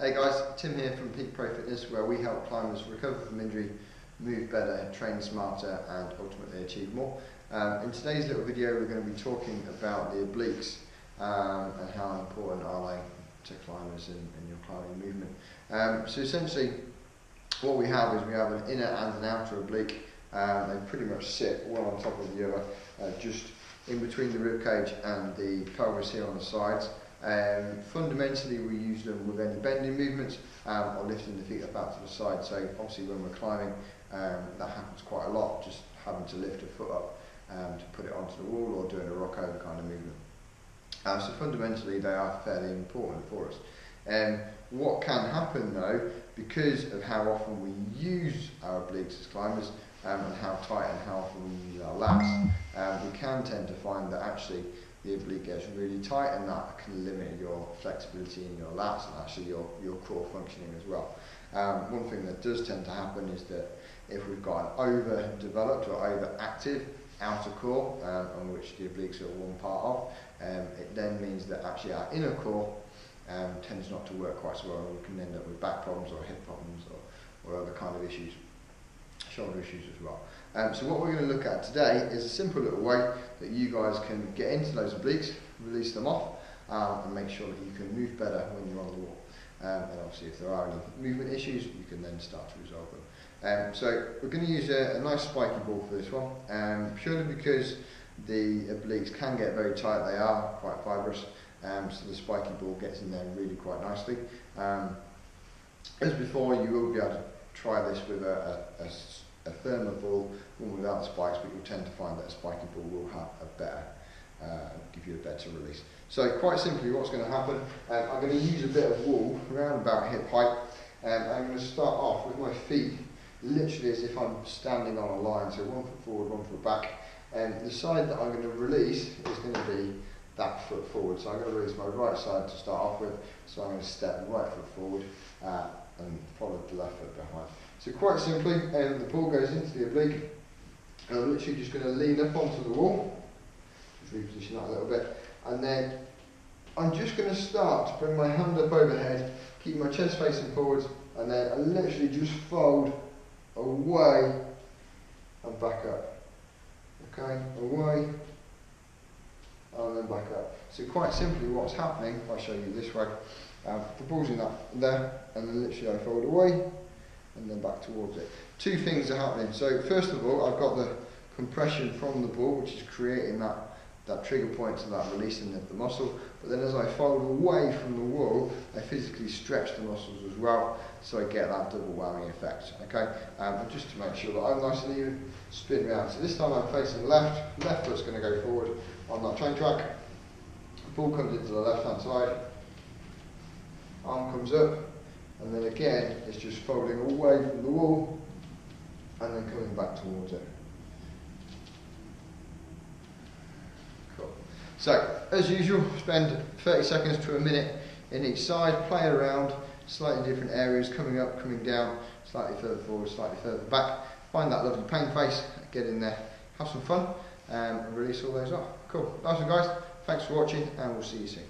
Hey guys, Tim here from Peak Pro Fitness, where we help climbers recover from injury, move better, train smarter and ultimately achieve more. In today's little video we're going to be talking about the obliques and how important are they to climbers in your climbing movement. So essentially what we have is we have an inner and an outer oblique. They pretty much sit one on top of the other, just in between the rib cage and the pelvis here on the sides. Fundamentally we use them with any bending movements or lifting the feet up out to the side. So obviously when we're climbing that happens quite a lot, just having to lift a foot up to put it onto the wall or doing a rock over kind of movement. So fundamentally they are fairly important for us. What can happen though, because of how often we use our obliques as climbers and how tight and how often we use our lats, we can tend to find that actually the oblique gets really tight, and that can limit your flexibility in your lats and actually your core functioning as well. One thing that does tend to happen is that if we've got an overdeveloped or overactive outer core, on which the obliques are one part of, it then means that actually our inner core tends not to work quite so well, and we can end up with back problems or hip problems or other kind of issues, shoulder issues as well. So what we're going to look at today is a simple little way that you guys can get into those obliques, release them off, and make sure that you can move better when you're on the wall. And obviously if there are any movement issues, you can then start to resolve them. So we're going to use a nice spiky ball for this one, purely because the obliques can get very tight. They are quite fibrous, so the spiky ball gets in there really quite nicely. As before, you will be able to try this with a firmer ball, one without the spikes, but you'll tend to find that a spiky ball will have a better, give you a better release. So quite simply what's going to happen, I'm going to use a bit of wool around about hip height, and I'm going to start off with my feet literally as if I'm standing on a line, so 1 foot forward, 1 foot back, and the side that I'm going to release is going to be that foot forward. So I'm going to release my right side to start off with, so I'm going to step the right foot forward and follow the left foot behind. So quite simply, the ball goes into the oblique, and I'm literally just going to lean up onto the wall, just reposition that a little bit, and then I'm just going to start to bring my hand up overhead, keep my chest facing forwards, and then I literally just fold away and back up. Okay, away and then back up. So quite simply what's happening, if I show you this way, the ball's in that there, and then literally I fold away and then back towards it. Two things are happening. So first of all, I've got the compression from the ball, which is creating that trigger point to that releasing of the muscle, but then as I fold away from the wall, I physically stretch the muscles as well, so I get that double whammy effect. Okay, and just to make sure that I'm nice and even, spin around. So this time I'm facing left foot's going to go forward on that train track, the ball comes into the left hand side, arm comes up, and then again it's just folding away from the wall and then coming back towards it. Cool. So as usual, spend 30 seconds to a minute in each side, play around, slightly different areas, coming up, coming down, slightly further forward, slightly further back. Find that lovely pain face, get in there, have some fun, and release all those off. Cool. Nice one guys, thanks for watching, and we'll see you soon.